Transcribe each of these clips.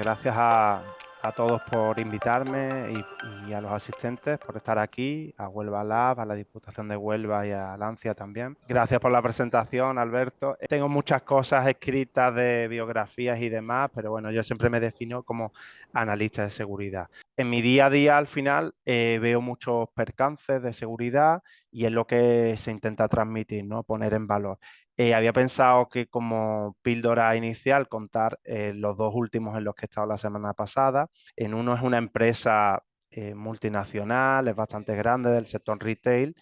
gracias a todos por invitarme y a los asistentes por estar aquí, a Huelva Lab, a la Diputación de Huelva y a Lancia también. Gracias por la presentación, Alberto. Tengo muchas cosas escritas de biografías y demás, pero bueno, yo siempre me defino como analista de seguridad. En mi día a día, al final, veo muchos percances de seguridad y es lo que se intenta transmitir, ¿no? Poner en valor. Había pensado que como píldora inicial contar los dos últimos en los que he estado la semana pasada. En uno es una empresa multinacional, es bastante grande del sector retail,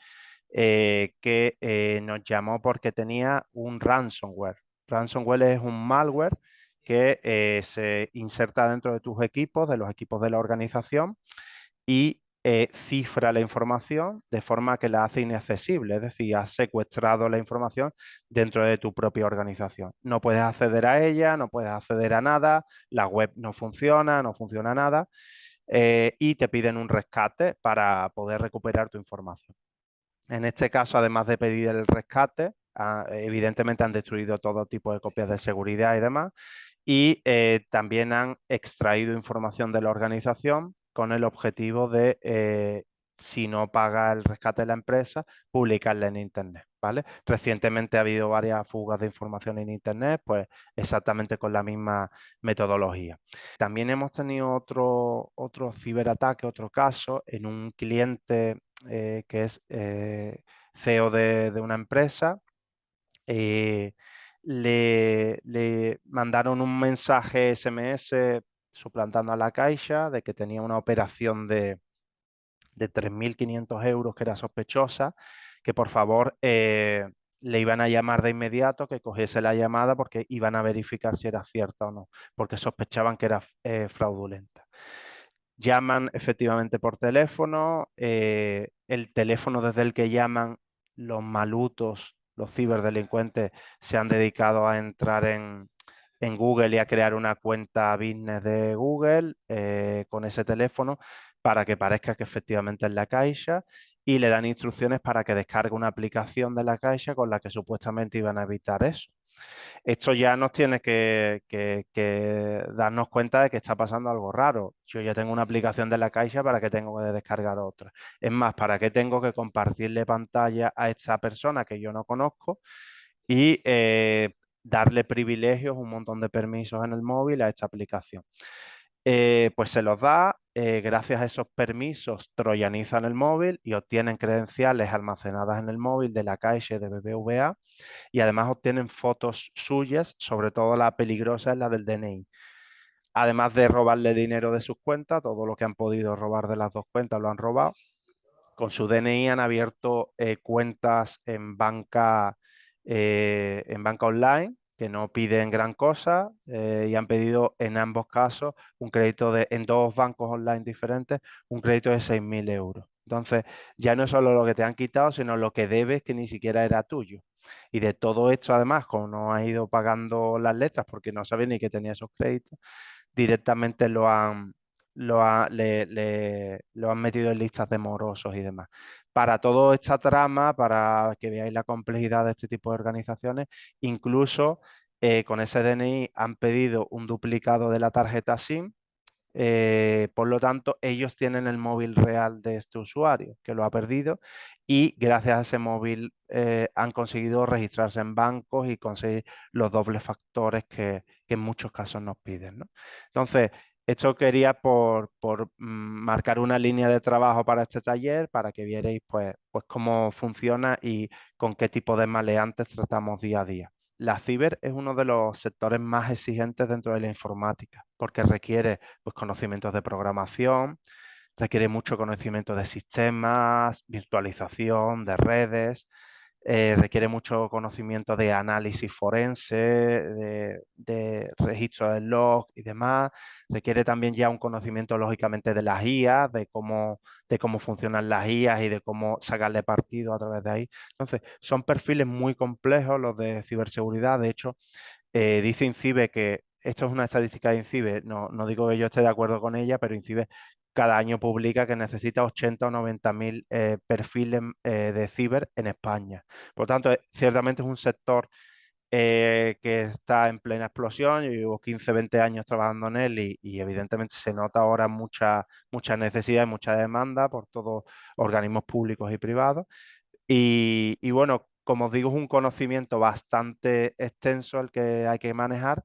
que nos llamó porque tenía un ransomware. Ransomware es un malware que se inserta dentro de tus equipos, de los equipos de la organización, y cifra la información de forma que la hace inaccesible, es decir, has secuestrado la información dentro de tu propia organización. No puedes acceder a ella, no puedes acceder a nada, la web no funciona, no funciona nada, y te piden un rescate para poder recuperar tu información. En este caso, además de pedir el rescate, evidentemente han destruido todo tipo de copias de seguridad y demás, y también han extraído información de la organización con el objetivo de, si no paga el rescate de la empresa, publicarla en Internet, ¿vale? Recientemente ha habido varias fugas de información en Internet, pues exactamente con la misma metodología. También hemos tenido otro ciberataque, otro caso, en un cliente que es CEO de una empresa. eh, le mandaron un mensaje SMS suplantando a la Caixa de que tenía una operación de 3.500 euros que era sospechosa, que por favor le iban a llamar de inmediato, que cogiese la llamada porque iban a verificar si era cierta o no, porque sospechaban que era fraudulenta. Llaman efectivamente por teléfono, el teléfono desde el que llaman los malutos, los ciberdelincuentes, se han dedicado a entrar en Google y a crear una cuenta business de Google con ese teléfono para que parezca que efectivamente es la Caixa, y le dan instrucciones para que descargue una aplicación de la Caixa con la que supuestamente iban a evitar eso. Esto ya nos tiene que darnos cuenta de que está pasando algo raro. Yo ya tengo una aplicación de la Caixa, ¿para qué tengo que descargar otra? Es más, ¿para qué tengo que compartirle pantalla a esta persona que yo no conozco y darle privilegios, un montón de permisos en el móvil a esta aplicación? Pues se los da, gracias a esos permisos troyanizan el móvil y obtienen credenciales almacenadas en el móvil de la Caixa y de BBVA, y además obtienen fotos suyas, sobre todo la peligrosa es la del DNI. Además de robarle dinero de sus cuentas, todo lo que han podido robar de las dos cuentas lo han robado. Con su DNI han abierto cuentas en banca online, que no piden gran cosa, y han pedido en ambos casos un crédito en dos bancos online diferentes, un crédito de 6.000 euros. Entonces, ya no es solo lo que te han quitado, sino lo que debes, que ni siquiera era tuyo. Y de todo esto, además, como no has ido pagando las letras porque no sabes ni que tenía esos créditos, directamente lo han metido en listas de morosos y demás. Para toda esta trama, para que veáis la complejidad de este tipo de organizaciones, incluso con ese DNI han pedido un duplicado de la tarjeta SIM. Por lo tanto, ellos tienen el móvil real de este usuario que lo ha perdido, y gracias a ese móvil han conseguido registrarse en bancos y conseguir los dobles factores que en muchos casos nos piden, ¿no? Entonces, esto quería marcar una línea de trabajo para este taller, para que vierais pues cómo funciona y con qué tipo de maleantes tratamos día a día. La ciber es uno de los sectores más exigentes dentro de la informática, porque requiere pues, conocimientos de programación, requiere mucho conocimiento de sistemas, virtualización, de redes, requiere mucho conocimiento de análisis forense, de registro del log y demás. Requiere también ya un conocimiento, lógicamente, de las IAs, de cómo funcionan las IAs y de cómo sacarle partido a través de ahí. Entonces, son perfiles muy complejos los de ciberseguridad. De hecho, dice INCIBE que esto es una estadística de INCIBE, no digo que yo esté de acuerdo con ella, pero INCIBE cada año publica que necesita 80 o 90.000 perfiles de ciber en España. Por lo tanto, ciertamente es un sector que está en plena explosión. Yo llevo 15, 20 años trabajando en él y evidentemente se nota ahora mucha necesidad y mucha demanda por todos organismos públicos y privados. Y bueno, como os digo, es un conocimiento bastante extenso el que hay que manejar.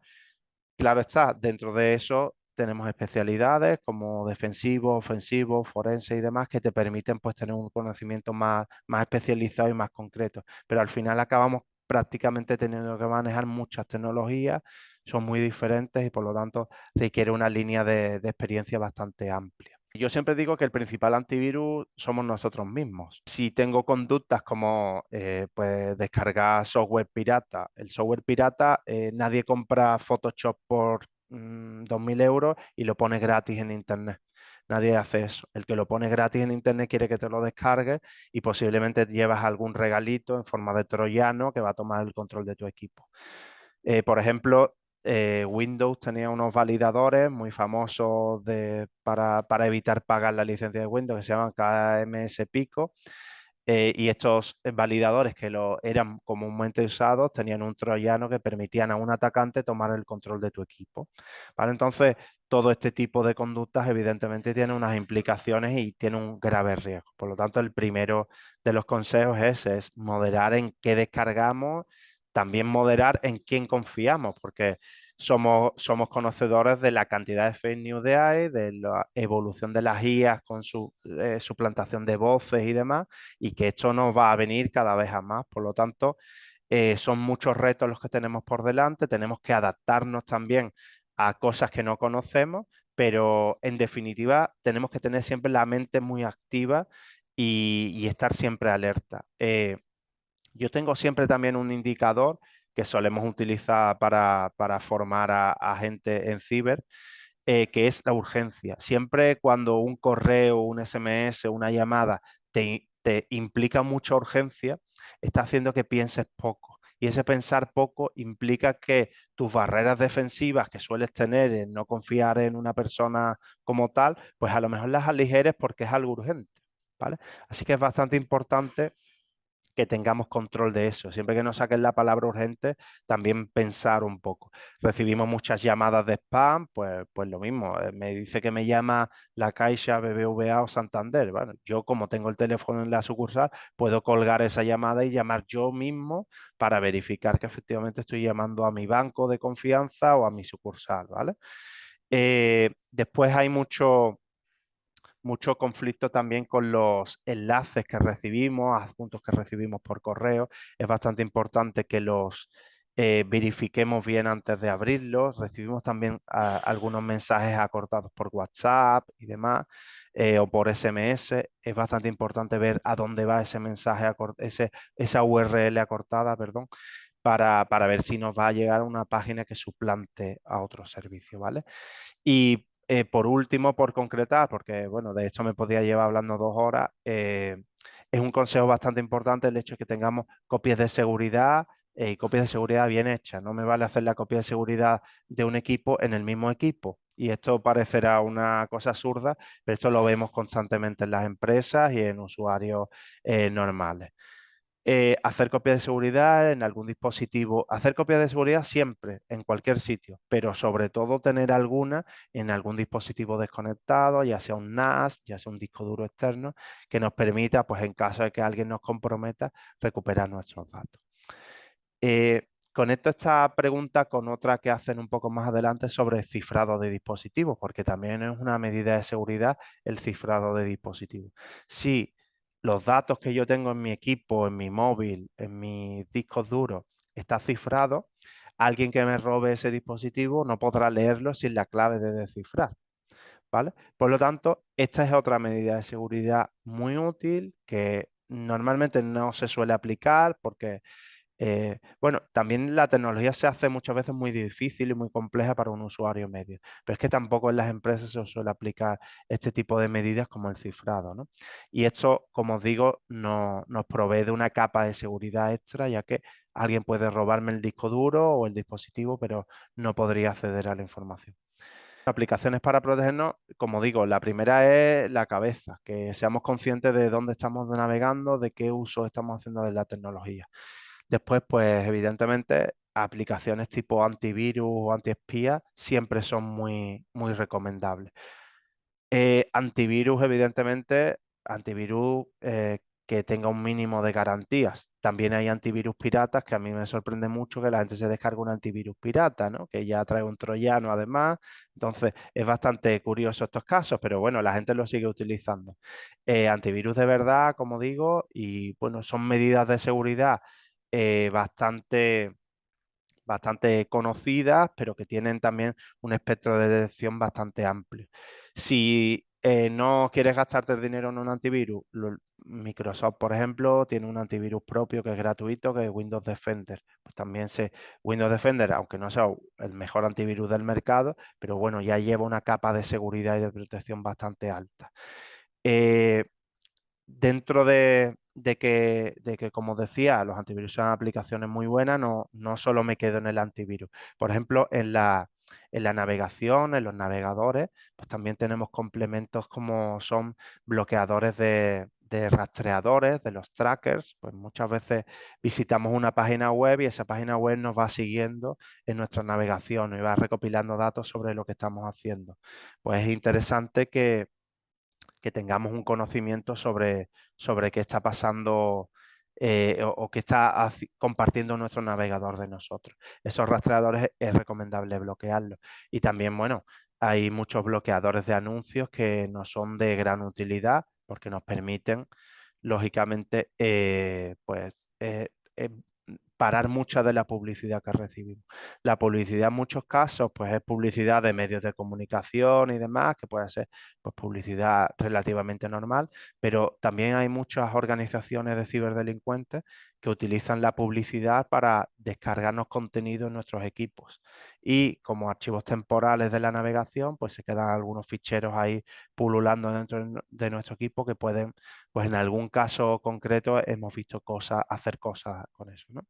Claro está, dentro de eso tenemos especialidades como defensivo, ofensivo, forense y demás que te permiten pues tener un conocimiento más especializado y más concreto. Pero al final acabamos prácticamente teniendo que manejar muchas tecnologías, son muy diferentes y por lo tanto requiere una línea de experiencia bastante amplia. Yo siempre digo que el principal antivirus somos nosotros mismos. Si tengo conductas como pues descargar software pirata, el software pirata, nadie compra Photoshop por 2.000 euros y lo pone gratis en Internet. Nadie hace eso. El que lo pone gratis en Internet quiere que te lo descargues y posiblemente llevas algún regalito en forma de troyano que va a tomar el control de tu equipo. Por ejemplo, Windows tenía unos validadores muy famosos para evitar pagar la licencia de Windows que se llaman KMS Pico. Y estos validadores que eran comúnmente usados tenían un troyano que permitían a un atacante tomar el control de tu equipo. ¿Vale? Entonces, todo este tipo de conductas evidentemente tiene unas implicaciones y tiene un grave riesgo. Por lo tanto, el primero de los consejos es moderar en qué descargamos, también moderar en quién confiamos, porque somos conocedores de la cantidad de fake news de hay, de la evolución de las IAs con su suplantación de voces y demás, y que esto nos va a venir cada vez a más. Por lo tanto, son muchos retos los que tenemos por delante, tenemos que adaptarnos también a cosas que no conocemos, pero en definitiva tenemos que tener siempre la mente muy activa y estar siempre alerta. Yo tengo siempre también un indicador que solemos utilizar para formar a gente en ciber, que es la urgencia. Siempre cuando un correo, un SMS, una llamada te implica mucha urgencia, está haciendo que pienses poco. Y ese pensar poco implica que tus barreras defensivas que sueles tener en no confiar en una persona como tal, pues a lo mejor las aligeres porque es algo urgente, ¿vale? Así que es bastante importante que tengamos control de eso. Siempre que nos saquen la palabra urgente, también pensar un poco. Recibimos muchas llamadas de spam, pues lo mismo. Me dice que me llama la Caixa, BBVA o Santander. Bueno, yo como tengo el teléfono en la sucursal, puedo colgar esa llamada y llamar yo mismo para verificar que efectivamente estoy llamando a mi banco de confianza o a mi sucursal, ¿vale? Después hay mucho conflicto también con los enlaces que recibimos, adjuntos que recibimos por correo. Es bastante importante que los verifiquemos bien antes de abrirlos. Recibimos también algunos mensajes acortados por WhatsApp y demás, o por SMS. Es bastante importante ver a dónde va ese mensaje, esa URL acortada, perdón, para ver si nos va a llegar a una página que suplante a otro servicio, ¿vale? Y por último, por concretar, porque bueno, de esto me podía llevar hablando 2 horas, es un consejo bastante importante el hecho de que tengamos copias de seguridad y copias de seguridad bien hechas. No me vale hacer la copia de seguridad de un equipo en el mismo equipo. Y esto parecerá una cosa absurda, pero esto lo vemos constantemente en las empresas y en usuarios normales. Hacer copias de seguridad en algún dispositivo, hacer copias de seguridad siempre, en cualquier sitio, pero sobre todo tener alguna en algún dispositivo desconectado, ya sea un NAS, ya sea un disco duro externo, que nos permita, pues en caso de que alguien nos comprometa, recuperar nuestros datos. Conecto esta pregunta con otra que hacen un poco más adelante sobre el cifrado de dispositivos, porque también es una medida de seguridad el cifrado de dispositivos. Si los datos que yo tengo en mi equipo, en mi móvil, en mis discos duros, está cifrado, alguien que me robe ese dispositivo no podrá leerlo sin la clave de descifrar, ¿vale? Por lo tanto, esta es otra medida de seguridad muy útil que normalmente no se suele aplicar porque bueno, también la tecnología se hace muchas veces muy difícil y muy compleja para un usuario medio, pero es que tampoco en las empresas se suele aplicar este tipo de medidas como el cifrado, ¿no? Y esto, como os digo, nos provee de una capa de seguridad extra, ya que alguien puede robarme el disco duro o el dispositivo, pero no podría acceder a la información. Aplicaciones para protegernos, como digo, la primera es la cabeza, que seamos conscientes de dónde estamos navegando, de qué uso estamos haciendo de la tecnología. Después, pues evidentemente, aplicaciones tipo antivirus o antiespía siempre son muy recomendables. Antivirus, evidentemente, antivirus que tenga un mínimo de garantías. También hay antivirus piratas que a mí me sorprende mucho que la gente se descargue un antivirus pirata, ¿no? Que ya trae un troyano además. Entonces, es bastante curioso estos casos, pero bueno, la gente lo sigue utilizando. Antivirus de verdad, como digo, y bueno, son medidas de seguridad bastante conocidas, pero que tienen también un espectro de detección bastante amplio. Si no quieres gastarte el dinero en un antivirus, Microsoft, por ejemplo, tiene un antivirus propio que es gratuito, que es Windows Defender. Pues también Windows Defender, aunque no sea el mejor antivirus del mercado, pero bueno, ya lleva una capa de seguridad y de protección bastante alta. Eh, Dentro de que, como decía, los antivirus son aplicaciones muy buenas, no solo me quedo en el antivirus. Por ejemplo, en la navegación, en los navegadores, pues también tenemos complementos como son bloqueadores de rastreadores, de los trackers. Pues muchas veces visitamos una página web y esa página web nos va siguiendo en nuestra navegación y va recopilando datos sobre lo que estamos haciendo. Pues es interesante que tengamos un conocimiento sobre qué está pasando o qué está compartiendo nuestro navegador de nosotros. Esos rastreadores es recomendable bloquearlos. Y también, bueno, hay muchos bloqueadores de anuncios que no son de gran utilidad porque nos permiten, lógicamente, parar mucha de la publicidad que recibimos. La publicidad en muchos casos pues es publicidad de medios de comunicación y demás, que puede ser pues publicidad relativamente normal, pero también hay muchas organizaciones de ciberdelincuentes que utilizan la publicidad para descargarnos contenido en nuestros equipos. Y como archivos temporales de la navegación, pues se quedan algunos ficheros ahí pululando dentro de nuestro equipo que pueden, pues en algún caso concreto hemos visto hacer cosas con eso, ¿no?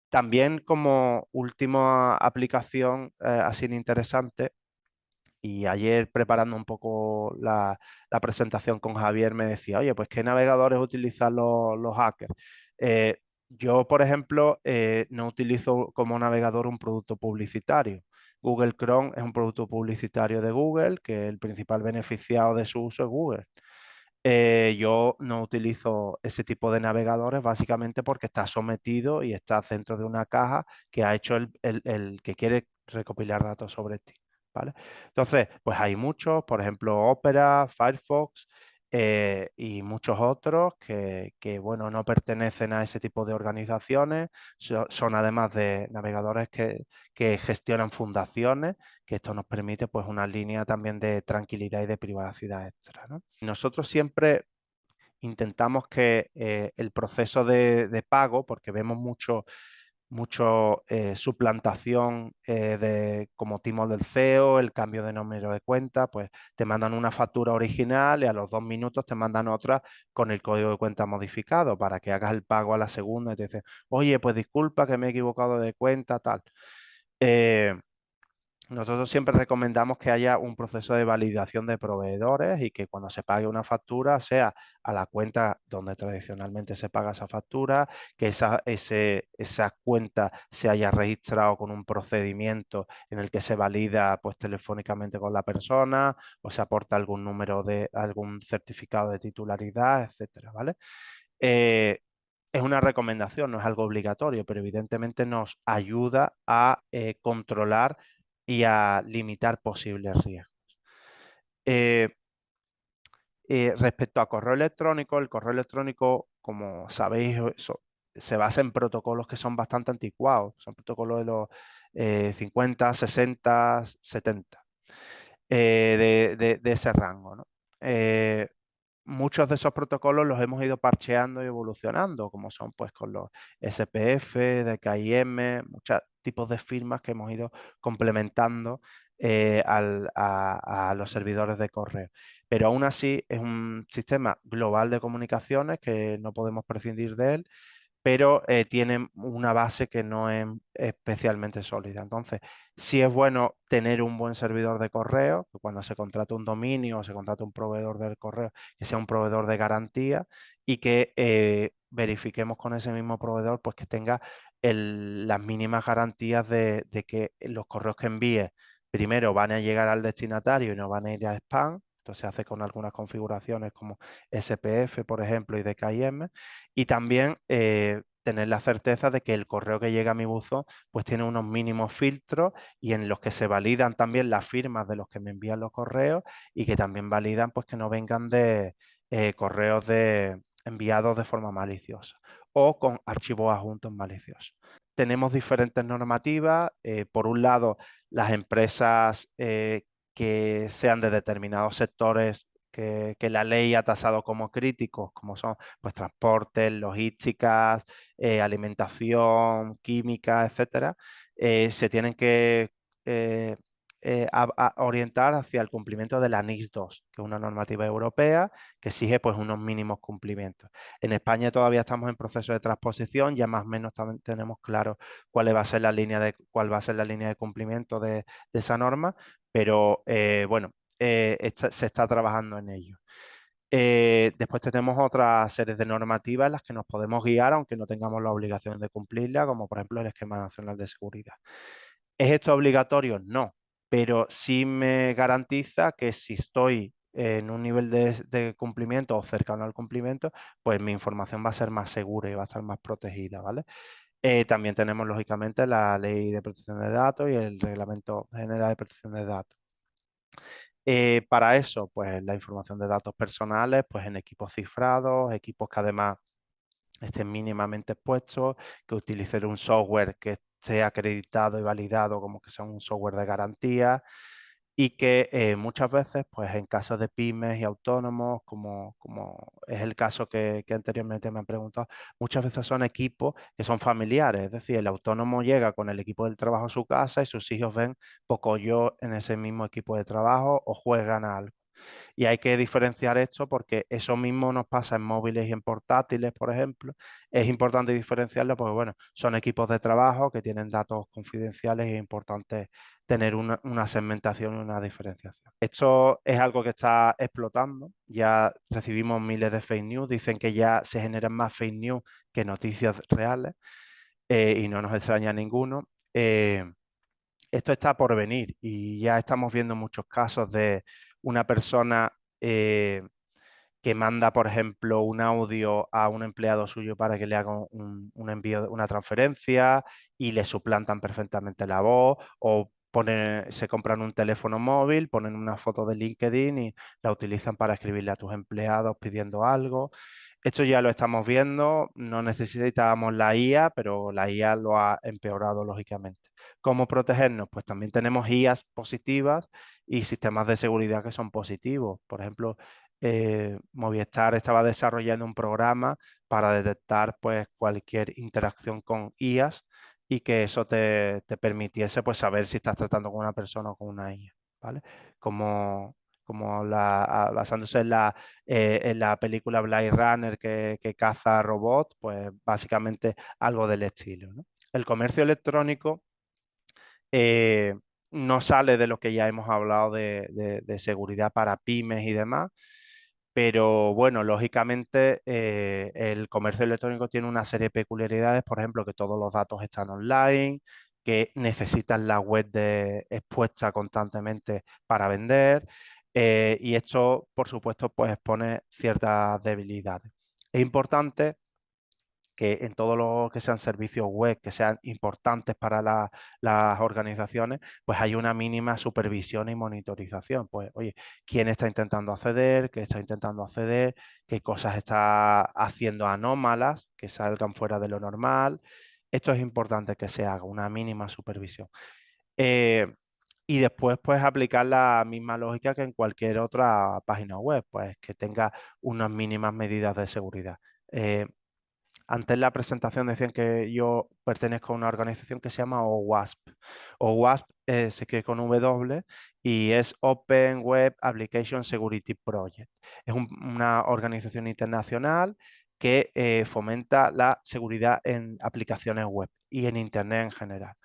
También como última aplicación así interesante, y ayer preparando un poco la presentación con Javier me decía, oye, pues ¿qué navegadores utilizan los hackers? Yo, por ejemplo, no utilizo como navegador un producto publicitario. Google Chrome es un producto publicitario de Google, que el principal beneficiado de su uso es Google. Yo no utilizo ese tipo de navegadores básicamente porque está sometido y está dentro de una caja que ha hecho el que quiere recopilar datos sobre ti, ¿vale? Entonces, pues hay muchos, por ejemplo, Opera, Firefox y muchos otros que, bueno, no pertenecen a ese tipo de organizaciones, son además de navegadores que gestionan fundaciones, que esto nos permite pues una línea también de tranquilidad y de privacidad extra, ¿no? Nosotros siempre intentamos que el proceso de pago, porque vemos mucho suplantación como timo del CEO, el cambio de número de cuenta, pues te mandan una factura original y a los 2 minutos te mandan otra con el código de cuenta modificado para que hagas el pago a la segunda y te dicen, oye, pues disculpa que me he equivocado de cuenta, tal. Eh, Nosotros siempre recomendamos que haya un proceso de validación de proveedores y que cuando se pague una factura sea a la cuenta donde tradicionalmente se paga esa factura, que esa cuenta se haya registrado con un procedimiento en el que se valida pues telefónicamente con la persona o se aporta algún número de algún certificado de titularidad, etcétera, ¿vale? Eh, es una recomendación, no es algo obligatorio, pero evidentemente nos ayuda a controlar y a limitar posibles riesgos. Eh, Respecto a correo electrónico, el correo electrónico, como sabéis, se basa en protocolos que son bastante anticuados, son protocolos de los 50, 60, 70, de ese rango, ¿no? Muchos de esos protocolos los hemos ido parcheando y evolucionando, como son pues con los SPF, DKIM, muchos tipos de firmas que hemos ido complementando a los servidores de correo. Pero aún así es un sistema global de comunicaciones que no podemos prescindir de él, pero tienen una base que no es especialmente sólida. Entonces, sí es bueno tener un buen servidor de correo, que cuando se contrata un dominio o se contrata un proveedor del correo, que sea un proveedor de garantía y que verifiquemos con ese mismo proveedor pues que tenga las mínimas garantías de que los correos que envíes primero van a llegar al destinatario y no van a ir al spam. Esto se hace con algunas configuraciones como SPF, por ejemplo, y DKIM. Y también tener la certeza de que el correo que llega a mi buzón pues tiene unos mínimos filtros y en los que se validan también las firmas de los que me envían los correos y que también validan pues que no vengan de correos enviados de forma maliciosa o con archivos adjuntos maliciosos. Tenemos diferentes normativas. Por un lado, las empresas que sean de determinados sectores que la ley ha tasado como críticos, como son pues transportes, logísticas, alimentación, química, etcétera, se tienen que eh, a orientar hacia el cumplimiento de la NIS 2, que es una normativa europea que exige pues unos mínimos cumplimientos. En España todavía estamos en proceso de transposición, ya más o menos también tenemos claro cuál va a ser cuál va a ser la línea de cumplimiento de esa norma, pero bueno, se está trabajando en ello. Después tenemos otras series de normativas en las que nos podemos guiar, aunque no tengamos la obligación de cumplirla, como por ejemplo el Esquema Nacional de Seguridad. ¿Es esto obligatorio? No, pero sí me garantiza que si estoy en un nivel de cumplimiento o cercano al cumplimiento, pues mi información va a ser más segura y va a estar más protegida, ¿vale? También tenemos, lógicamente, la Ley de Protección de Datos y el Reglamento General de Protección de Datos. Para eso, pues la información de datos personales, pues en equipos cifrados, equipos que además estén mínimamente expuestos, que utilicen un software que esté acreditado y validado como que sea un software de garantía y que muchas veces, pues en casos de pymes y autónomos, como es el caso que anteriormente me han preguntado, muchas veces son equipos que son familiares, es decir, el autónomo llega con el equipo del trabajo a su casa y sus hijos ven poco yo en ese mismo equipo de trabajo o juegan a algo. Y hay que diferenciar esto porque eso mismo nos pasa en móviles y en portátiles, por ejemplo. Es importante diferenciarlo porque, bueno, son equipos de trabajo que tienen datos confidenciales y es importante tener una segmentación y una diferenciación. Esto es algo que está explotando. Ya recibimos miles de fake news. Dicen que ya se generan más fake news que noticias reales y no nos extraña ninguno. Esto está por venir y ya estamos viendo muchos casos de una persona que manda, por ejemplo, un audio a un empleado suyo para que le haga un envío, una transferencia y le suplantan perfectamente la voz o se compran un teléfono móvil, ponen una foto de LinkedIn y la utilizan para escribirle a tus empleados pidiendo algo. Esto ya lo estamos viendo, no necesitábamos la IA, pero la IA lo ha empeorado lógicamente. ¿Cómo protegernos? Pues también tenemos IAs positivas y sistemas de seguridad que son positivos. Por ejemplo, Movistar estaba desarrollando un programa para detectar pues, cualquier interacción con IAs y que eso te permitiese pues, saber si estás tratando con una persona o con una IA, ¿vale? Como, basándose en la película Blade Runner que caza robots, pues básicamente algo del estilo, ¿no? El comercio electrónico eh, no sale de lo que ya hemos hablado de seguridad para pymes y demás, pero bueno, lógicamente el comercio electrónico tiene una serie de peculiaridades, por ejemplo, que todos los datos están online, que necesitan la web expuesta constantemente para vender, y esto, por supuesto, pues expone ciertas debilidades. Es importante que en todo lo que sean servicios web, que sean importantes para las organizaciones, pues hay una mínima supervisión y monitorización. Pues, oye, ¿quién está intentando acceder? ¿Qué está intentando acceder? ¿Qué cosas está haciendo anómalas que salgan fuera de lo normal? Esto es importante que se haga, una mínima supervisión. Eh, y después, pues, aplicar la misma lógica que en cualquier otra página web, pues, que tenga unas mínimas medidas de seguridad. Antes en la presentación decían que yo pertenezco a una organización que se llama OWASP. OWASP se escribe con W y es Open Web Application Security Project. Es una organización internacional que fomenta la seguridad en aplicaciones web y en Internet en general.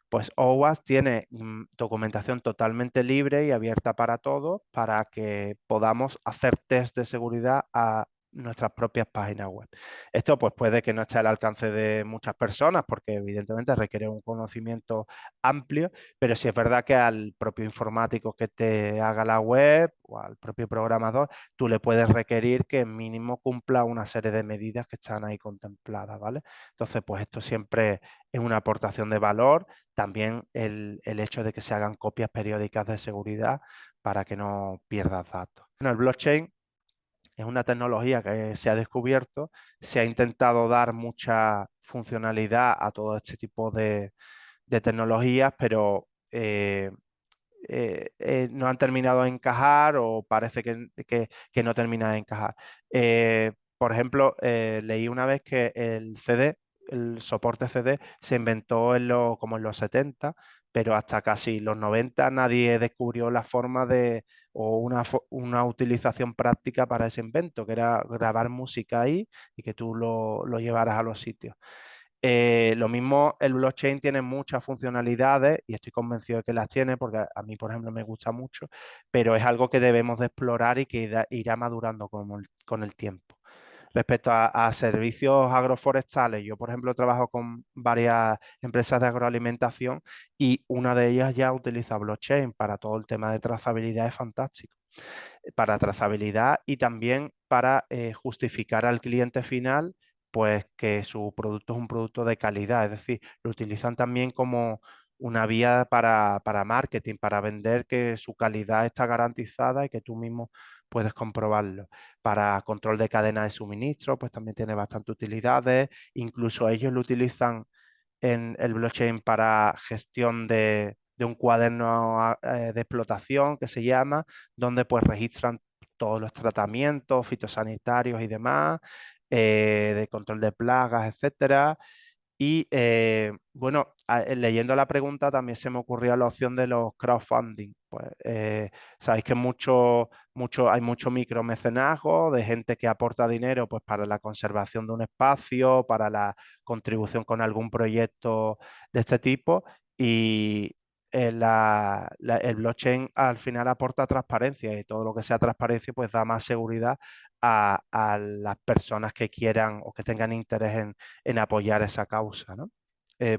Pues OWASP tiene documentación totalmente libre y abierta para todos para que podamos hacer test de seguridad a nuestras propias páginas web. Esto pues puede que no esté al alcance de muchas personas porque evidentemente requiere un conocimiento amplio, pero sí es verdad que al propio informático que te haga la web o al propio programador, tú le puedes requerir que mínimo cumpla una serie de medidas que están ahí contempladas, ¿vale? Entonces, pues esto siempre es una aportación de valor. También el hecho de que se hagan copias periódicas de seguridad para que no pierdas datos. Bueno, el blockchain es una tecnología que se ha descubierto, se ha intentado dar mucha funcionalidad a todo este tipo de tecnologías, pero no han terminado de encajar o parece que no termina de encajar. Por ejemplo, leí una vez que el CD, el soporte CD, se inventó como en los 70, pero hasta casi los 90 nadie descubrió la forma de o una utilización práctica para ese invento, que era grabar música ahí y que tú lo llevaras a los sitios. Lo mismo, el blockchain tiene muchas funcionalidades y estoy convencido de que las tiene porque a mí, por ejemplo, me gusta mucho, pero es algo que debemos de explorar y que irá madurando con el tiempo. Respecto a servicios agroforestales, yo, por ejemplo, trabajo con varias empresas de agroalimentación y una de ellas ya utiliza blockchain para todo el tema de trazabilidad, es fantástico. Para trazabilidad y también para justificar al cliente final pues que su producto es un producto de calidad, es decir, lo utilizan también como una vía para marketing, para vender que su calidad está garantizada y que tú mismo puedes comprobarlo. Para control de cadena de suministro, pues también tiene bastante utilidades, incluso ellos lo utilizan en el blockchain para gestión de un cuaderno de explotación que se llama, donde pues registran todos los tratamientos fitosanitarios y demás, de control de plagas, etcétera. Y bueno, leyendo la pregunta también se me ocurría la opción de los crowdfunding. Pues sabéis que hay mucho micromecenazgo de gente que aporta dinero pues, para la conservación de un espacio, para la contribución con algún proyecto de este tipo. Y el blockchain al final aporta transparencia y todo lo que sea transparencia pues da más seguridad a las personas que quieran o que tengan interés en apoyar esa causa, ¿no?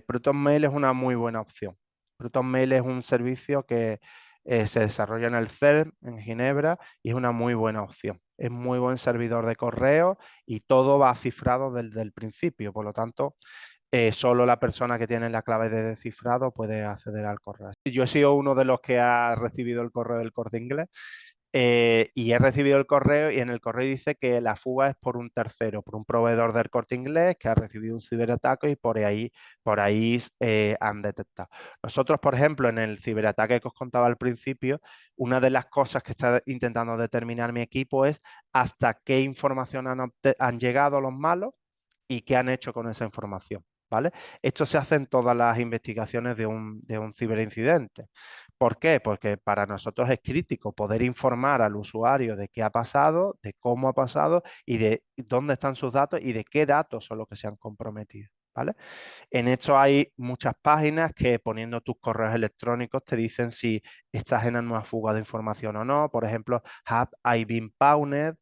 ProtonMail es una muy buena opción. ProtonMail es un servicio que se desarrolla en el CERN, en Ginebra, y es una muy buena opción. Es muy buen servidor de correo y todo va cifrado desde el principio. Por lo tanto, solo la persona que tiene la clave de descifrado puede acceder al correo. Yo he sido uno de los que ha recibido el correo del Corte Inglés y he recibido el correo y en el correo dice que la fuga es por un tercero, por un proveedor del Corte Inglés que ha recibido un ciberataque y por ahí han detectado. Nosotros, por ejemplo, en el ciberataque que os contaba al principio, una de las cosas que está intentando determinar mi equipo es hasta qué información han llegado los malos y qué han hecho con esa información. ¿Vale? Esto se hace en todas las investigaciones de un ciberincidente. ¿Por qué? Porque para nosotros es crítico poder informar al usuario de qué ha pasado, de cómo ha pasado y de dónde están sus datos y de qué datos son los que se han comprometido. ¿Vale? En esto hay muchas páginas que poniendo tus correos electrónicos te dicen si estás en una fuga de información o no. Por ejemplo, Have I Been Pwned?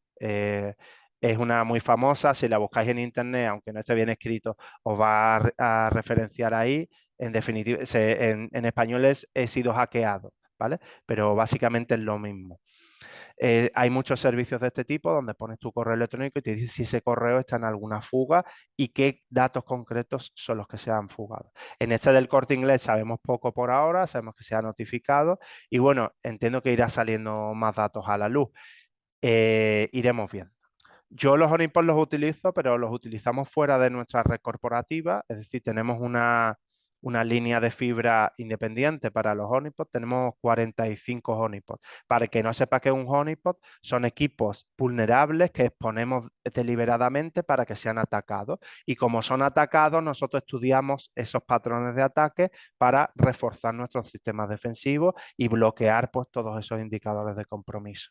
Es una muy famosa. Si la buscáis en internet, aunque no esté bien escrito, os va a referenciar ahí. En definitiva, en español es he sido hackeado, ¿vale? Pero básicamente es lo mismo. Hay muchos servicios de este tipo donde pones tu correo electrónico y te dice si ese correo está en alguna fuga y qué datos concretos son los que se han fugado. En este del Corte Inglés sabemos poco por ahora, sabemos que se ha notificado y bueno, entiendo que irá saliendo más datos a la luz. Iremos viendo. Yo los honeypots los utilizo, pero los utilizamos fuera de nuestra red corporativa, es decir, tenemos una línea de fibra independiente para los honeypots, tenemos 45 honeypots. Para el que no sepa qué es un honeypot, son equipos vulnerables que exponemos deliberadamente para que sean atacados. Y como son atacados, nosotros estudiamos esos patrones de ataque para reforzar nuestros sistemas defensivos y bloquear pues, todos esos indicadores de compromiso.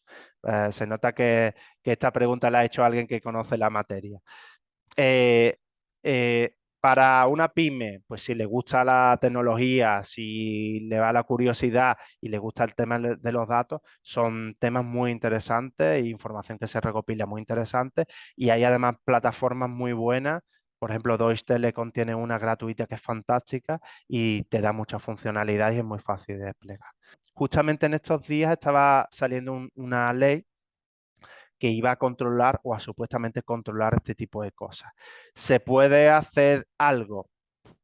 Se nota que esta pregunta la ha hecho alguien que conoce la materia. Eh, eh, Para una pyme, pues si le gusta la tecnología, si le va la curiosidad y le gusta el tema de los datos, son temas muy interesantes e información que se recopila muy interesante. Y hay además plataformas muy buenas. Por ejemplo, Deutsche Telekom tiene una gratuita que es fantástica y te da mucha funcionalidad y es muy fácil de desplegar. Justamente en estos días estaba saliendo una ley que iba a controlar o a supuestamente controlar este tipo de cosas. ¿Se puede hacer algo?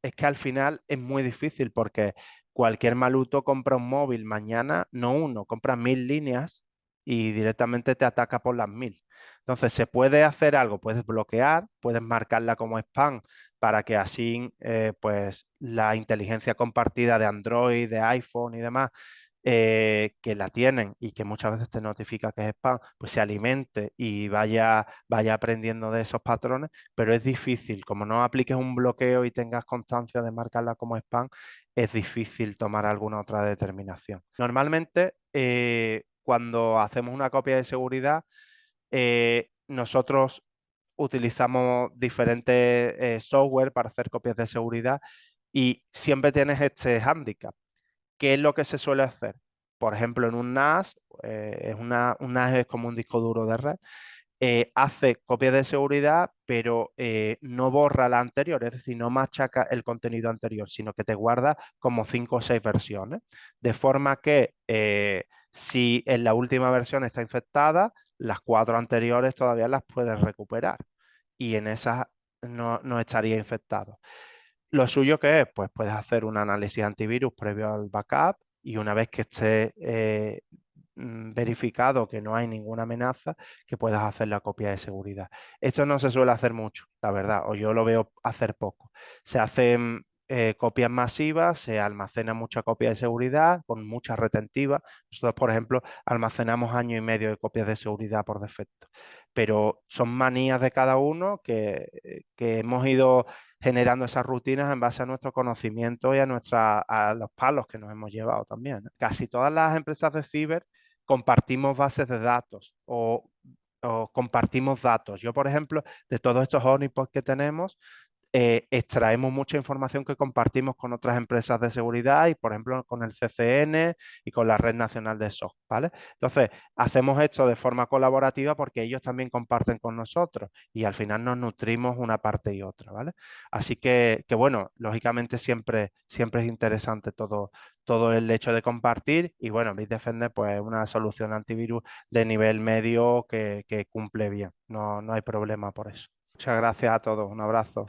Es que al final es muy difícil porque cualquier maluto compra un móvil mañana, no uno, compra 1000 líneas y directamente te ataca por las 1000. Entonces, se puede hacer algo, puedes bloquear, puedes marcarla como spam para que así, pues, la inteligencia compartida de Android, de iPhone y demás, que la tienen y que muchas veces te notifica que es spam, pues se alimente y vaya aprendiendo de esos patrones, pero es difícil, como no apliques un bloqueo y tengas constancia de marcarla como spam, es difícil tomar alguna otra determinación. Normalmente, cuando hacemos una copia de seguridad, nosotros utilizamos diferentes software para hacer copias de seguridad y siempre tienes este hándicap. ¿Qué es lo que se suele hacer? Por ejemplo, en un NAS, un NAS es como un disco duro de red, hace copias de seguridad, pero no borra la anterior, es decir, no machaca el contenido anterior, sino que te guarda como 5 o 6 versiones, de forma que si en la última versión está infectada, las 4 anteriores todavía las puedes recuperar y en esas no estaría infectado. Lo suyo que es, pues puedes hacer un análisis antivirus previo al backup y una vez que esté verificado que no hay ninguna amenaza, que puedas hacer la copia de seguridad. Esto no se suele hacer mucho, la verdad, o yo lo veo hacer poco. Se hacen copias masivas, se almacena mucha copia de seguridad con mucha retentiva. Nosotros, por ejemplo, almacenamos año y medio de copias de seguridad por defecto, pero son manías de cada uno que hemos ido generando esas rutinas en base a nuestro conocimiento y a los palos que nos hemos llevado también, ¿no? Casi todas las empresas de ciber compartimos bases de datos o compartimos datos. Yo, por ejemplo, de todos estos honeypots que tenemos, extraemos mucha información que compartimos con otras empresas de seguridad y, por ejemplo, con el CCN y con la Red Nacional de SOC, ¿vale? Entonces, hacemos esto de forma colaborativa porque ellos también comparten con nosotros y al final nos nutrimos una parte y otra, ¿vale? Así que bueno, lógicamente siempre es interesante todo el hecho de compartir y bueno, Bitdefender pues es una solución antivirus de nivel medio que cumple bien, no hay problema por eso. Muchas gracias a todos, un abrazo.